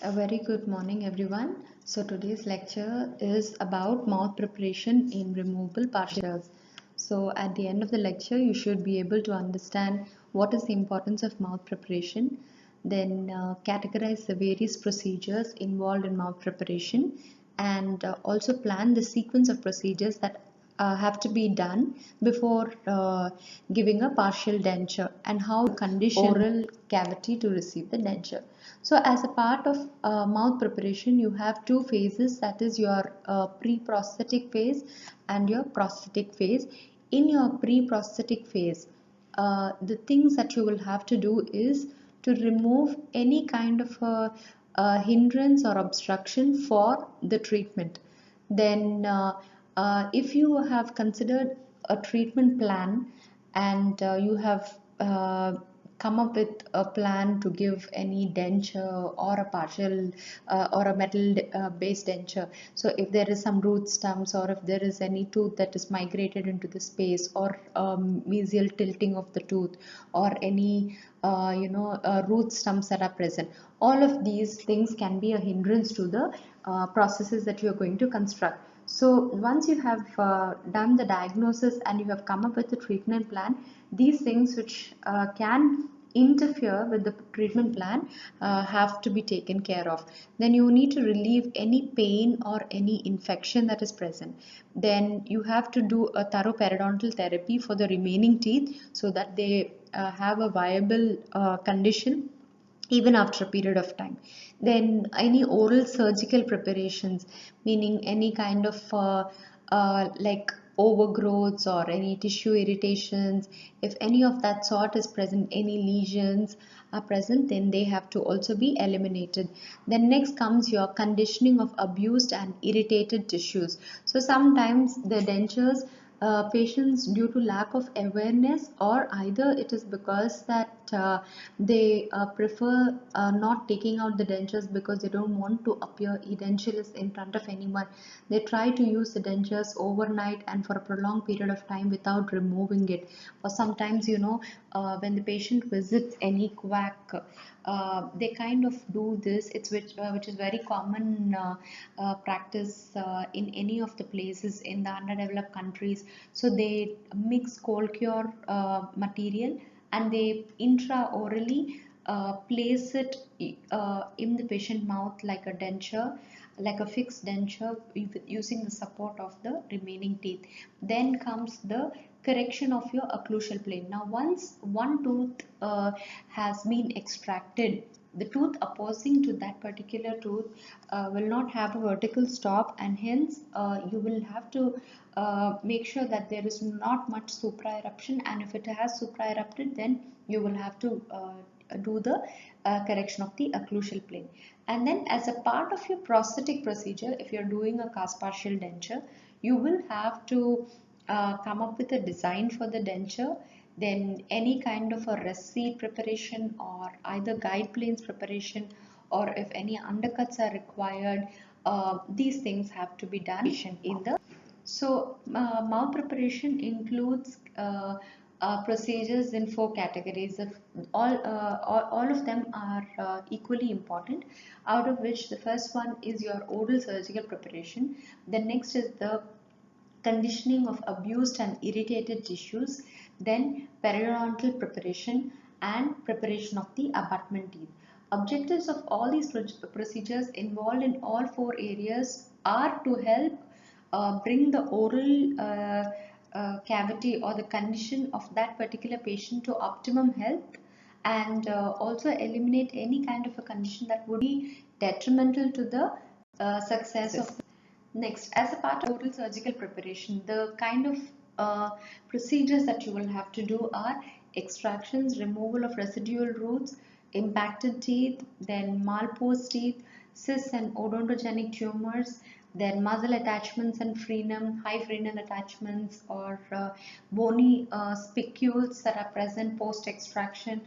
A very good morning, everyone. So, today's lecture is about mouth preparation in removable partials. So, at the end of the lecture, you should be able to understand what is the importance of mouth preparation, then categorize the various procedures involved in mouth preparation, and also plan the sequence of procedures that have to be done before giving a partial denture and how to condition oral cavity to receive the denture. So as a part of mouth preparation, you have two phases, that is your pre-prosthetic phase and your prosthetic phase. In your pre-prosthetic phase, the things that you will have to do is to remove any kind of a hindrance or obstruction for the treatment. Then if you have considered a treatment plan and you have come up with a plan to give any denture or a partial or a metal based denture. So if there is some root stumps or if there is any tooth that is migrated into the space or mesial tilting of the tooth or any root stumps that are present, all of these things can be a hindrance to the processes that you are going to construct. So once you have done the diagnosis and you have come up with a treatment plan, these things which can interfere with the treatment plan have to be taken care of. Then you need to relieve any pain or any infection that is present. Then you have to do a thorough periodontal therapy for the remaining teeth so that they have a viable condition even after a period of time. Then any oral surgical preparations, meaning any kind of like overgrowths or any tissue irritations, if any of that sort is present, any lesions are present, then they have to also be eliminated. Then next comes your conditioning of abused and irritated tissues. So sometimes the dentures, patients, due to lack of awareness, or either it is because that they prefer not taking out the dentures because they don't want to appear edentulous in front of anyone. They try to use the dentures overnight and for a prolonged period of time without removing it. Or sometimes, when the patient visits any quack, they kind of do this. It's which is very common practice in any of the places in the underdeveloped countries. So they mix cold cure material and they intraorally place it in the patient mouth like a denture, like a fixed denture using the support of the remaining teeth. Then comes the correction of your occlusal plane. Now once one tooth has been extracted, the tooth opposing to that particular tooth will not have a vertical stop, and hence you will have to make sure that there is not much supra-eruption, and if it has supra-erupted, then you will have to do the correction of the occlusal plane. And then as a part of your prosthetic procedure, if you're doing a cast partial denture, you will have to come up with a design for the denture, then any kind of a receipt preparation or either guide planes preparation, or if any undercuts are required, these things have to be done in the. So mouth preparation includes procedures in four categories. All of them are equally important, out of which the first one is your oral surgical preparation. The next is the conditioning of abused and irritated tissues, then periodontal preparation and preparation of the abutment teeth. Objectives of all these procedures involved in all four areas are to help bring the oral cavity or the condition of that particular patient to optimum health, and also eliminate any kind of a condition that would be detrimental to the success of. Next, as a part of oral surgical preparation, the kind of procedures that you will have to do are extractions, removal of residual roots, impacted teeth, then malpose teeth, cysts and odontogenic tumors, then muzzle attachments and frenum, high frenal attachments, or bony spicules that are present post extraction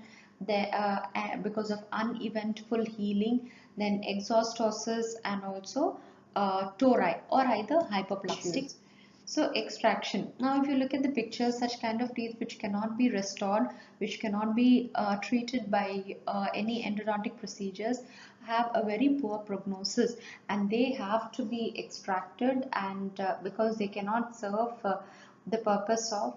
because of uneventful healing, then exostosis, and also tori or either hyperplastic. So extraction. Now, if you look at the picture, such kind of teeth which cannot be restored, which cannot be treated by any endodontic procedures, have a very poor prognosis, and they have to be extracted, and because they cannot serve the purpose of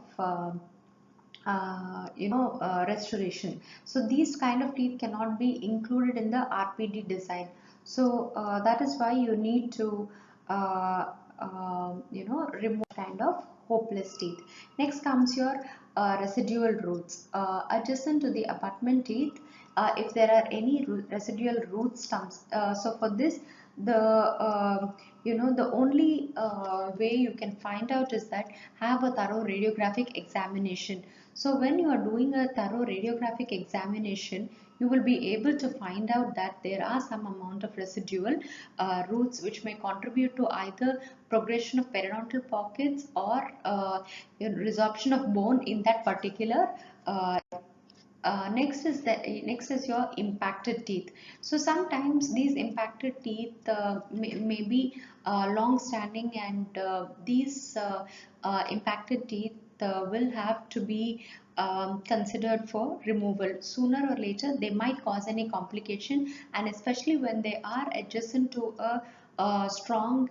restoration. So these kind of teeth cannot be included in the RPD design. So that is why you need to remove kind of hopeless teeth. Next comes your residual roots adjacent to the abutment teeth. If there are any residual root stumps, so for this the only way you can find out is that have a thorough radiographic examination. So when you are doing a thorough radiographic examination, you will be able to find out that there are some amount of residual roots which may contribute to either progression of periodontal pockets or resorption of bone in that particular next is your impacted teeth. So sometimes these impacted teeth may be long standing, and these impacted teeth will have to be considered for removal. Sooner or later they might cause any complication, and especially when they are adjacent to a strong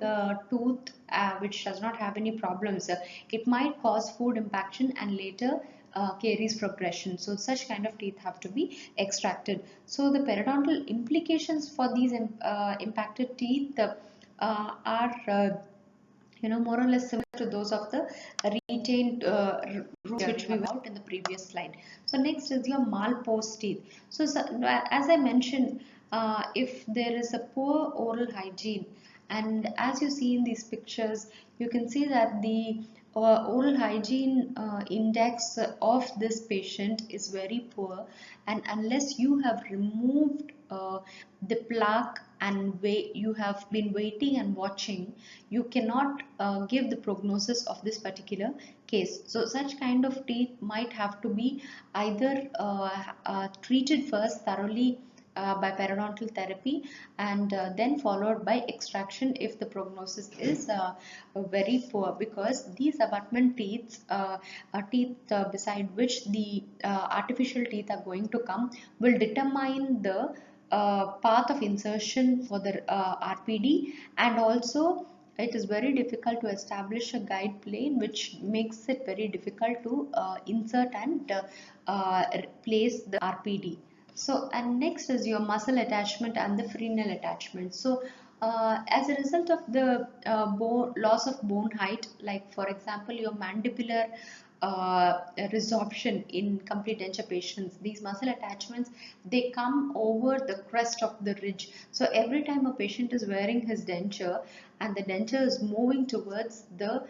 tooth which does not have any problems, it might cause food impaction and later caries progression. So such kind of teeth have to be extracted. So the periodontal implications for these impacted teeth are more or less similar to those of the retained roots which we out in the previous slide. So next is your malpose teeth. So as I mentioned, if there is a poor oral hygiene, and as you see in these pictures, you can see that the oral hygiene index of this patient is very poor, and unless you have removed the plaque and you have been waiting and watching, you cannot give the prognosis of this particular case. So such kind of teeth might have to be either treated first thoroughly by periodontal therapy, and then followed by extraction if the prognosis is very poor, because these abutment teeth are teeth beside which the artificial teeth are going to come will determine the path of insertion for the RPD, and also it is very difficult to establish a guide plane, which makes it very difficult to insert and place the RPD. So, and next is your muscle attachment and the frenal attachment. So as a result of the loss of bone height, like for example your mandibular resorption in complete denture patients, these muscle attachments, they come over the crest of the ridge. So every time a patient is wearing his denture and the denture is moving towards the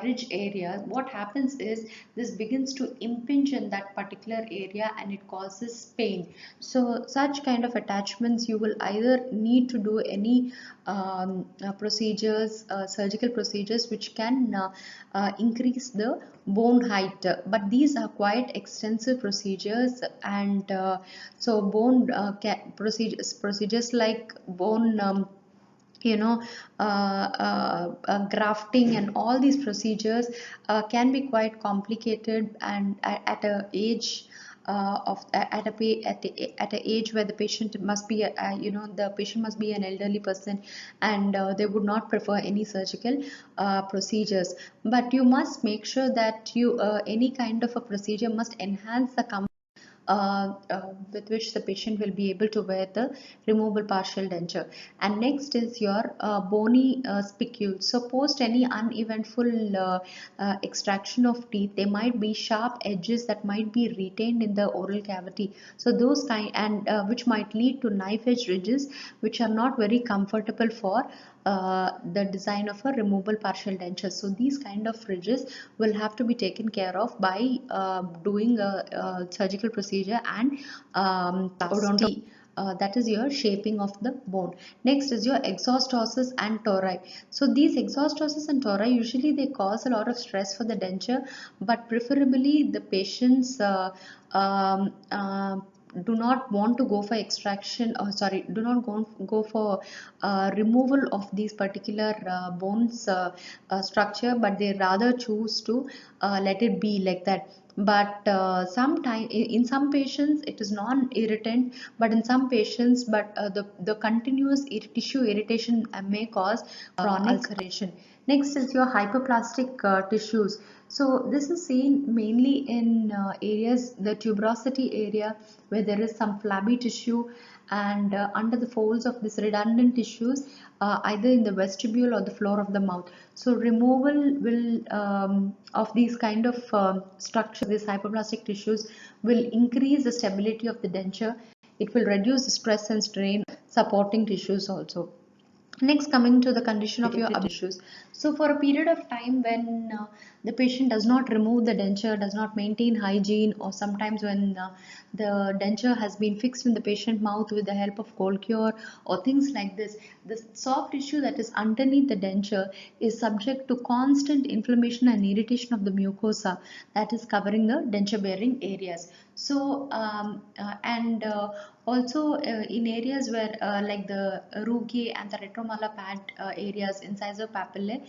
ridge area, what happens is this begins to impinge in that particular area and it causes pain. So such kind of attachments, you will either need to do any procedures, surgical procedures which can increase the bone height, but these are quite extensive procedures, and so bone procedures like bone grafting and all these procedures can be quite complicated, and at a age at a age where the patient must be the patient must be an elderly person, and they would not prefer any surgical procedures. But you must make sure that you any kind of a procedure must enhance the comfort with which the patient will be able to wear the removable partial denture. And next is your bony spicules. So post any uneventful extraction of teeth, there might be sharp edges that might be retained in the oral cavity. So those kind, and which might lead to knife edge ridges, which are not very comfortable for the design of a removable partial denture. So these kind of ridges will have to be taken care of by doing a surgical procedure and orthodontic. That is your shaping of the bone. Next is your exostosis and tori. So these exostosis and tori, usually they cause a lot of stress for the denture, but preferably the patients do not want to go for extraction, or sorry, do not go for removal of these particular bones structure, but they rather choose to let it be like that. But sometime in some patients it is non-irritant, but in some patients, but the continuous tissue irritation may cause chronic ulceration. Next is your hyperplastic tissues. So this is seen mainly in areas, the tuberosity area, where there is some flabby tissue, and under the folds of this redundant tissues, either in the vestibule or the floor of the mouth. So removal will of these kind of structures, these hyperplastic tissues, will increase the stability of the denture. It will reduce the stress and strain supporting tissues also. Next, coming to the condition of your tissues. So for a period of time when the patient does not remove the denture, does not maintain hygiene, or sometimes when the denture has been fixed in the patient mouth with the help of cold cure or things like this, the soft tissue that is underneath the denture is subject to constant inflammation and irritation of the mucosa that is covering the denture bearing areas. So and also in areas where like the rugae and the retromalar pad areas, incisor papillae,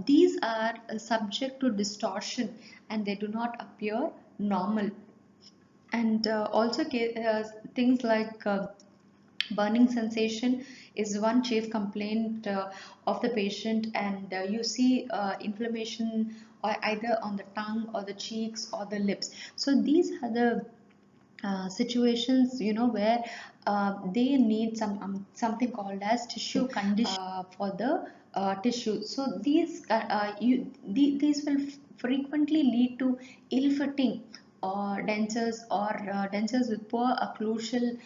these are subject to distortion and they do not appear normal. And also things like burning sensation is one chief complaint of the patient, and you see inflammation either on the tongue or the cheeks or the lips. So these are the situations, you know, where they need something called as tissue condition for the tissue. So these will frequently lead to ill-fitting or dentures with poor occlusion,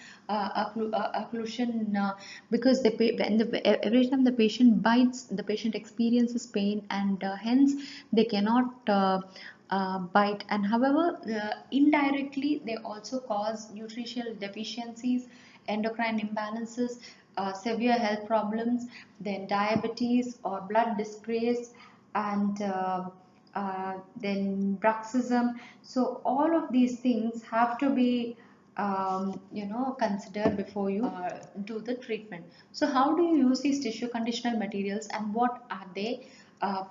because every time the patient bites, the patient experiences pain, and hence they cannot bite. And however, indirectly they also cause nutritional deficiencies, endocrine imbalances, severe health problems, then diabetes or blood disgrace, and then bruxism. So all of these things have to be you know, considered before you do the treatment. So how do you use these tissue conditioner materials, and what are they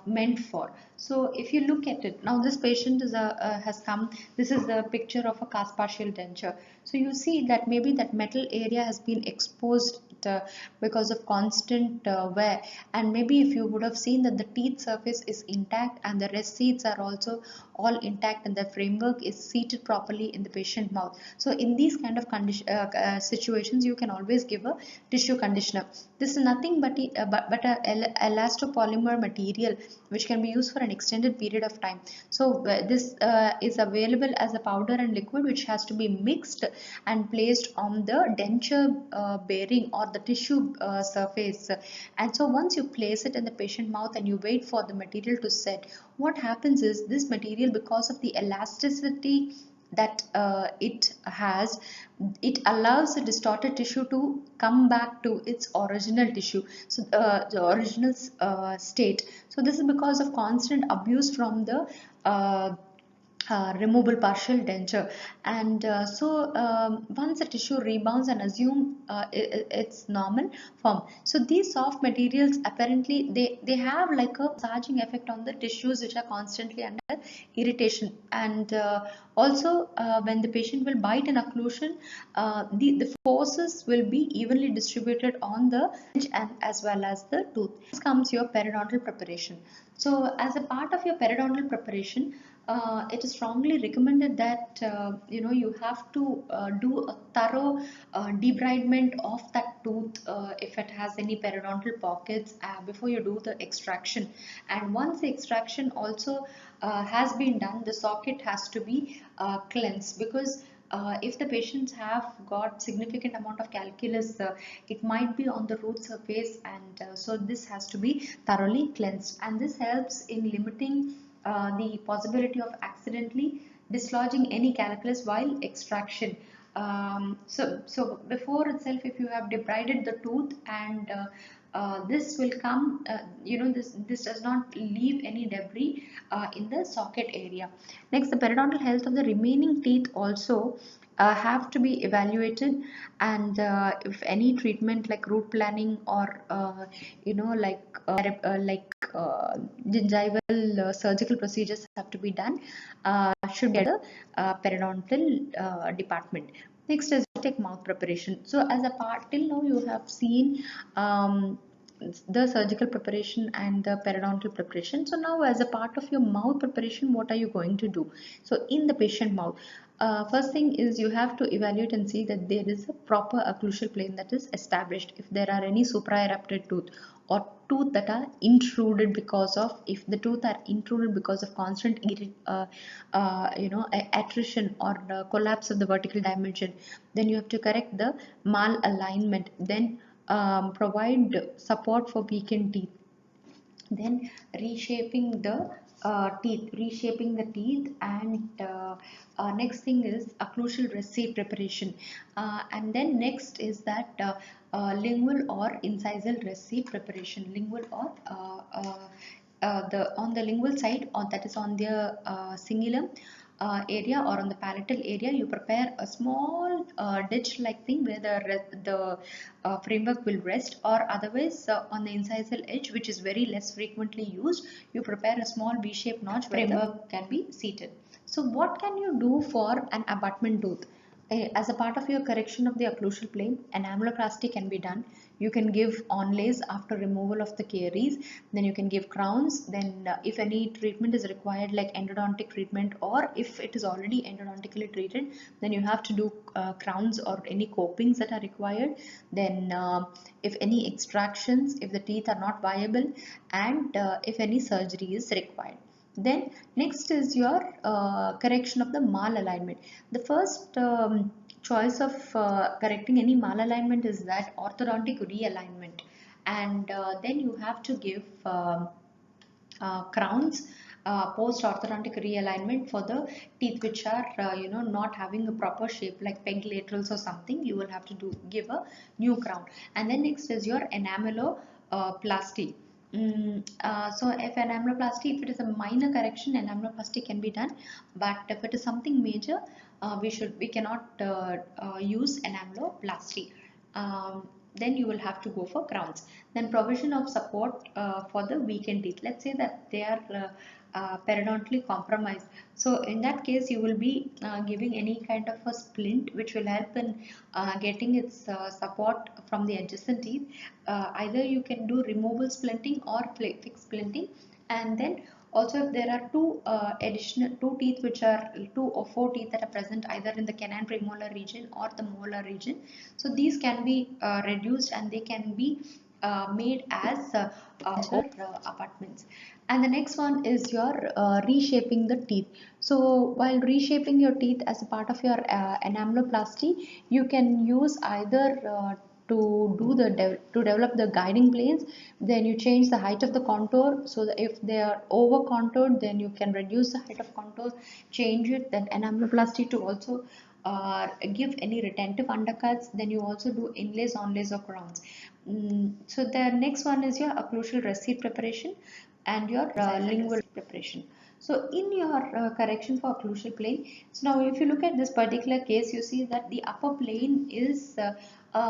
meant for? So if you look at it now, this patient has come. This is the picture of a cast partial denture. So you see that maybe that metal area has been exposed because of constant wear, and maybe if you would have seen that the teeth surface is intact and the rest teeth are also all intact and the framework is seated properly in the patient mouth. So in these kind of situations, you can always give a tissue conditioner. This is nothing but a elastopolymer material which can be used for an extended period of time. So this is available as a powder and liquid, which has to be mixed and placed on the denture bearing or the tissue surface. And so once you place it in the patient mouth and you wait for the material to set, what happens is this material, because of the elasticity that it has, it allows the distorted tissue to come back to its original tissue, so the original state. So this is because of constant abuse from the removable partial denture. And once the tissue rebounds and assume its normal form, so these soft materials apparently they have like a massaging effect on the tissues which are constantly under irritation. And also when the patient will bite an occlusion, the forces will be evenly distributed on the edge and as well as the tooth. Next comes your periodontal preparation. So as a part of your periodontal preparation, it is strongly recommended that you know, you have to do a thorough debridement of that tooth if it has any periodontal pockets before you do the extraction. And once the extraction also has been done, the socket has to be cleansed, because if the patients have got significant amount of calculus, it might be on the root surface, and so this has to be thoroughly cleansed. And this helps in limiting the possibility of accidentally dislodging any calculus while extraction. So before itself, if you have debrided the tooth, and this will come, you know, this does not leave any debris in the socket area. Next, the periodontal health of the remaining teeth also have to be evaluated, and if any treatment like root planning or gingival surgical procedures have to be done, should be at the periodontal department. Next is take mouth preparation. So as a part, till now you have seen the surgical preparation and the periodontal preparation. So now as a part of your mouth preparation, what are you going to do? So in the patient mouth, first thing is you have to evaluate and see that there is a proper occlusal plane that is established. If there are any supraerupted tooth or tooth that are intruded because of, if the tooth are intruded because of constant attrition or collapse of the vertical dimension, then you have to correct the malalignment, then provide support for weakened teeth, then reshaping the teeth, and next thing is occlusal receipt preparation, and then next is that lingual or incisal receipt preparation. Lingual or the on the lingual side, or that is on the cingulum area or on the palatal area, you prepare a small ditch like thing where the framework will rest, or otherwise on the incisal edge, which is very less frequently used, you prepare a small V-shaped notch where framework can be seated. So what can you do for an abutment tooth? As a part of your correction of the occlusal plane, enamelloplasty can be done. You can give onlays after removal of the caries, then you can give crowns, then if any treatment is required like endodontic treatment, or if it is already endodontically treated, then you have to do crowns or any copings that are required. Then if any extractions, if the teeth are not viable, and if any surgery is required. Then next is your correction of the malalignment. The first choice of correcting any malalignment is that orthodontic realignment, and then you have to give crowns, post orthodontic realignment for the teeth which are not having a proper shape like peg laterals or something. You will have to give a new crown. And then next is your enamelloplasty. So if enamelloplasty, if it is a minor correction, enamelloplasty can be done, but if it is something major, we cannot use enamelloplasty. Then you will have to go for crowns. Then provision of support for the weakened teeth. Let's say that they are periodontally compromised. So in that case, you will be giving any kind of a splint which will help in getting its support from the adjacent teeth. Either you can do removable splinting or fixed splinting, and then also if there are two teeth which are two or four teeth that are present either in the canine premolar region or the molar region, so these can be reduced and they can be made as abutments. And the next one is your reshaping the teeth. So while reshaping your teeth as a part of your enamelloplasty, you can use either to develop the guiding planes, then you change the height of the contour, so that if they are over contoured, then you can reduce the height of contour, change it. Then enamelloplasty to also give any retentive undercuts, then you also do inlays, onlays or crowns. So the next one is your occlusal receipt preparation and your lingual preparation. So in your correction for occlusal plane, so now if you look at this particular case, you see that the upper plane is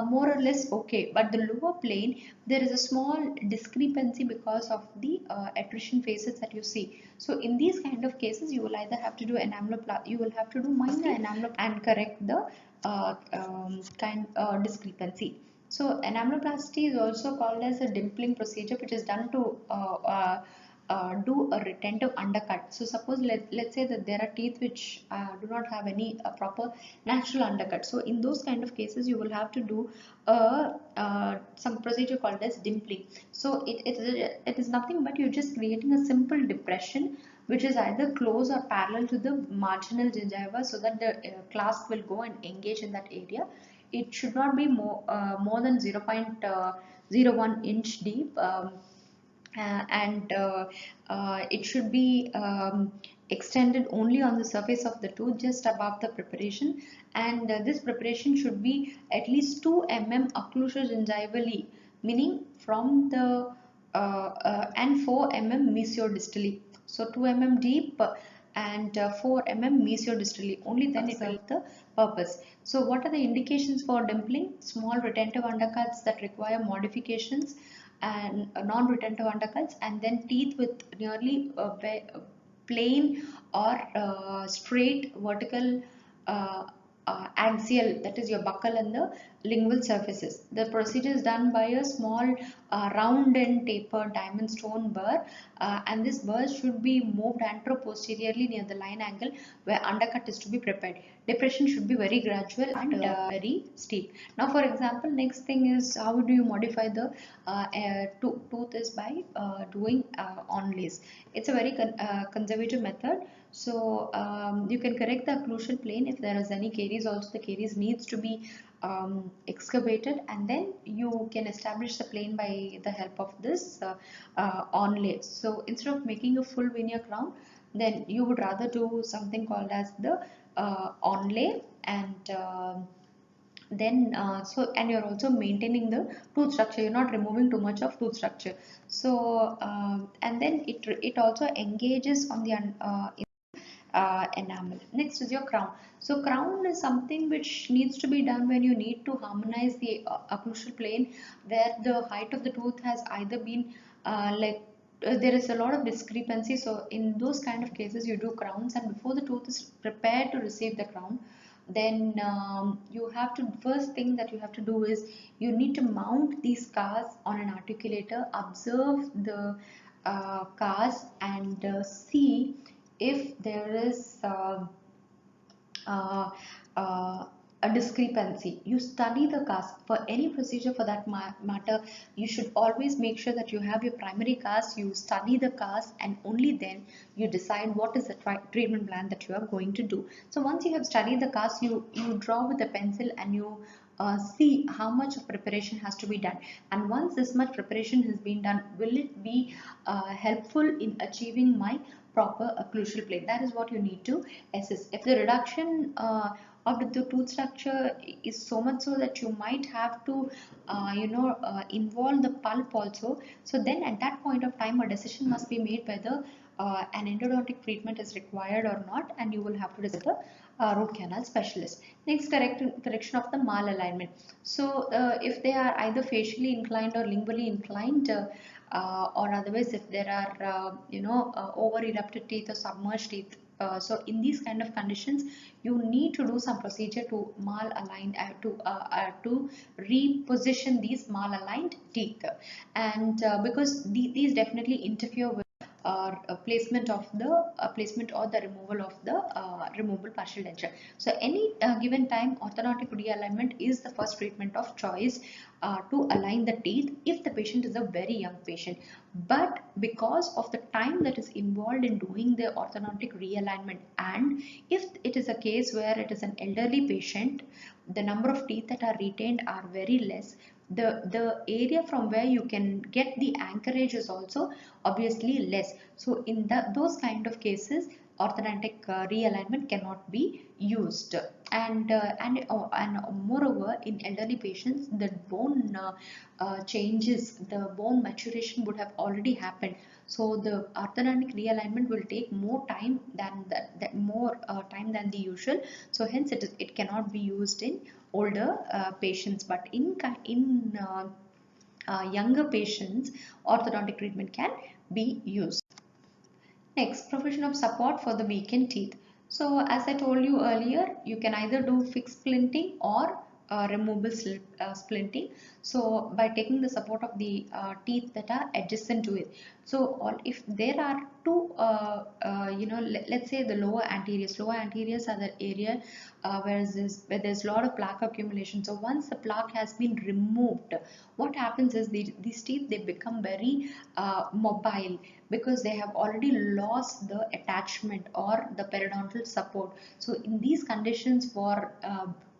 more or less okay, but the lower plane, there is a small discrepancy because of the attrition phases that you see. So in these kind of cases, you will either have to do you will have to do minor enamelloplasty and correct the discrepancy. So enamelloplasty is also called as a dimpling procedure, which is done to do a retentive undercut. So suppose let's say that there are teeth which do not have any proper natural undercut. So in those kind of cases, you will have to do some procedure called as dimpling. So it is nothing but you're just creating a simple depression which is either close or parallel to the marginal gingiva, so that the clasp will go and engage in that area. It should not be more than 0.01 inch deep. And it should be extended only on the surface of the tooth just above the preparation, and this preparation should be at least 2 mm occlusogingivally, meaning from the and 4 mm mesiodistally. So 2 mm deep and 4 mm mesiodistally. Only then it will serve the purpose. So what are the indications for dimpling? Small retentive undercuts that require modifications, and non-retentive undercuts, and then teeth with nearly plain or straight vertical axial, that is your buccal and the lingual surfaces. The procedure is done by a small round and tapered diamond stone burr, and this burr should be moved anteroposteriorly near the line angle where undercut is to be prepared. Depression should be very gradual and very steep. Now, for example, next thing is how do you modify the tooth is by doing onlays. It's a very conservative method. So you can correct the occlusal plane if there is any caries. Also, the caries needs to be excavated, and then you can establish the plane by the help of this onlay. So instead of making a full veneer crown, then you would rather do something called as the onlay, and then and you're also maintaining the tooth structure. You're not removing too much of tooth structure. So and then it also engages on the enamel. Next is your crown. So crown is something which needs to be done when you need to harmonize the occlusal plane, where the height of the tooth has either been there is a lot of discrepancy. So in those kind of cases you do crowns, and before the tooth is prepared to receive the crown, then you have to, first thing that you have to do is you need to mount these scars on an articulator, observe the cars, and see if there is uh, uh, a discrepancy. You study the cast. For any procedure for that matter, you should always make sure that you have your primary cast, you study the cast, and only then you decide what is the treatment plan that you are going to do. So once you have studied the cast, you draw with a pencil, and you see how much of preparation has to be done. And once this much preparation has been done, will it be helpful in achieving my proper occlusal plane? That is what you need to assess. If the reduction of the tooth structure is so much so that you might have to involve the pulp also, so then at that point of time a decision must be made whether an endodontic treatment is required or not, and you will have to visit the root canal specialist. Next, correction of the malalignment. So if they are either facially inclined or lingually inclined, or otherwise if there are over erupted teeth or submerged teeth, so in these kind of conditions you need to do some procedure to malalign to reposition these malaligned teeth, and because these definitely interfere with placement of the placement or the removal of the removable partial denture. So any given time, orthodontic realignment is the first treatment of choice to align the teeth if the patient is a very young patient. But because of the time that is involved in doing the orthodontic realignment, and if it is a case where it is an elderly patient, the number of teeth that are retained are very less. The area from where you can get the anchorage is also obviously less. So in those kind of cases, orthodontic realignment cannot be used. And moreover, in elderly patients, the bone changes, the bone maturation would have already happened. So the orthodontic realignment will take more time than more time than the usual. So hence it cannot be used in older patients, but in younger patients, orthodontic treatment can be used. Next, provision of support for the weakened teeth. So as I told you earlier, you can either do fixed splinting or removable splinting. So by taking the support of the teeth that are adjacent to it. So if there are two, let's say the lower anteriors. Lower anteriors are the area where there's a lot of plaque accumulation. So once the plaque has been removed, what happens is these teeth, they become very mobile, because they have already lost the attachment or the periodontal support. So in these conditions, for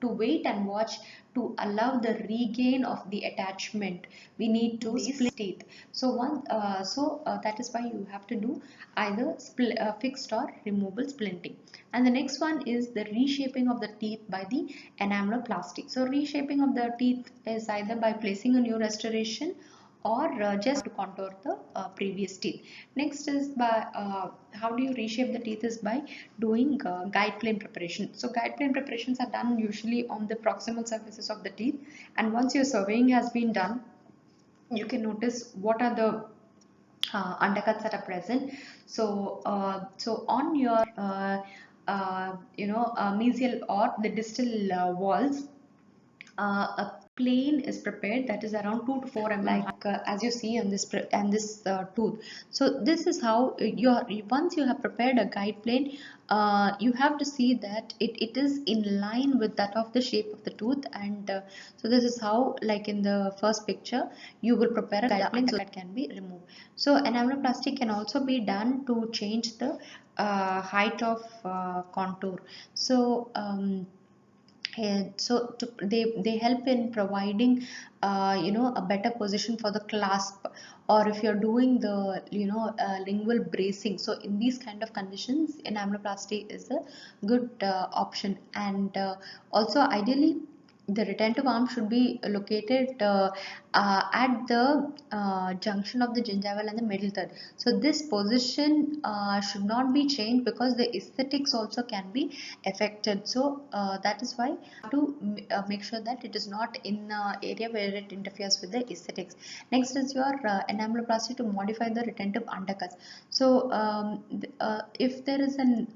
to wait and watch to allow the regain of the attachment, we need to split teeth. So that is why you have to do either fixed or removable splinting. And the next one is the reshaping of the teeth by the enameloplasty. So reshaping of the teeth is either by placing a new restoration or just to contour the previous teeth. Next is by how do you reshape the teeth is by doing guide plane preparation. So guide plane preparations are done usually on the proximal surfaces of the teeth, and once your surveying has been done, you can notice what are the undercuts that are present. So on your mesial or the distal walls, a plane is prepared that is around 2 to 4 mm, like as you see on this tooth. So this is how once you have prepared a guide plane, you have to see that it is in line with that of the shape of the tooth. And so this is how, like in the first picture, you will prepare a guide plane so that can be removed. So enameloplasty can also be done to change the height of contour. So and so they help in providing a better position for the clasp, or if you're doing the lingual bracing. So in these kind of conditions, enameloplasty is a good option. And also ideally the retentive arm should be located at the junction of the gingival and the middle third. So this position should not be changed because the aesthetics also can be affected. So that is why you have to make sure that it is not in area where it interferes with the aesthetics. Next is your enameloplasty to modify the retentive undercuts. So if there is an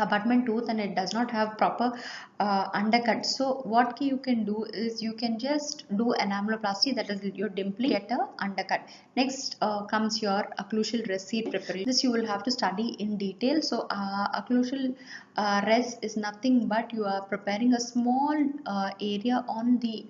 abutment tooth and it does not have proper undercut, so what you can do is you can just do enameloplasty, that is your dimpling, get a undercut. Next comes your occlusal recede preparation. This you will have to study in detail. So occlusal res is nothing but you are preparing a small area on the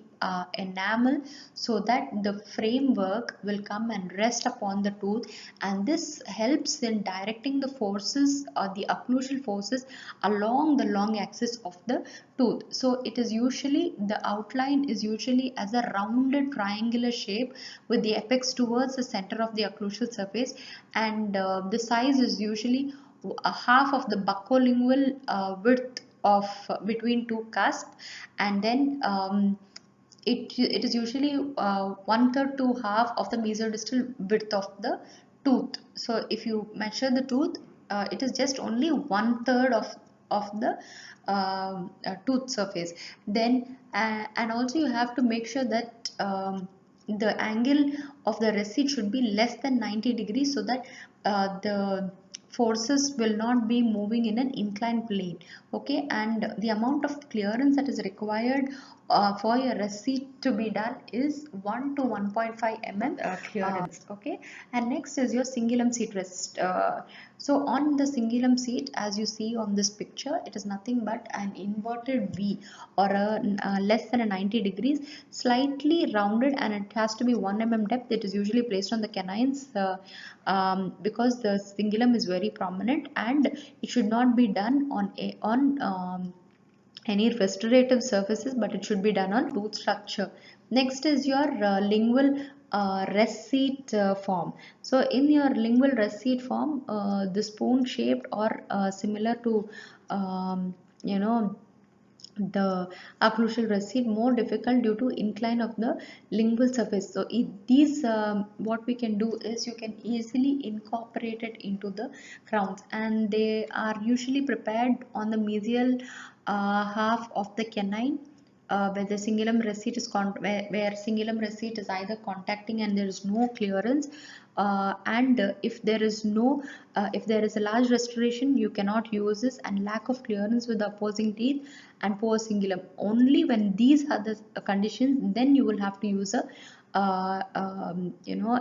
enamel so that the framework will come and rest upon the tooth, and this helps in directing the forces or the occlusal forces along the long axis of the tooth. So it is usually, the outline is usually as a rounded triangular shape with the apex towards the center of the occlusal surface, and the size is usually a half of the buccolingual width of between two cusps, and then it is usually 1/3 to half of the mesodistal width of the tooth. So if you measure the tooth, it is just only 1/3 of the tooth surface. Then and also you have to make sure that the angle of the recede should be less than 90 degrees so that the forces will not be moving in an inclined plane. Okay, and the amount of clearance that is required for your recede to be done is 1 to 1.5 mm clearance. Okay, and next is your cingulum seat rest. So on the cingulum seat, as you see on this picture, it is nothing but an inverted V, or a less than a 90 degrees, slightly rounded, and it has to be 1 mm depth. It is usually placed on the canines because the cingulum is very prominent, and it should not be done on any restorative surfaces, but it should be done on tooth structure. Next is your lingual recede form. So in your lingual recede form, the spoon shaped or similar to you know the occlusal recede, more difficult due to incline of the lingual surface. So these what we can do is you can easily incorporate it into the crowns, and they are usually prepared on the mesial half of the canine, where the cingulum recede is where cingulum recede is either contacting and there is no clearance, and if there is a large restoration, you cannot use this, and lack of clearance with the opposing teeth and poor cingulum. Only when these are the conditions, then you will have to use a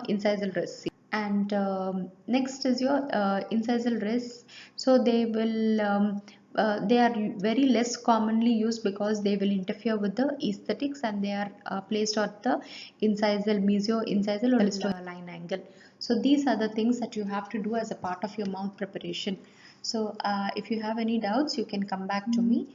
incisal recede. And next is your incisal res. So they are very less commonly used because they will interfere with the aesthetics, and they are placed at the incisal, mesio-incisal or distal line angle. So these are the things that you have to do as a part of your mouth preparation. So if you have any doubts, you can come back to me.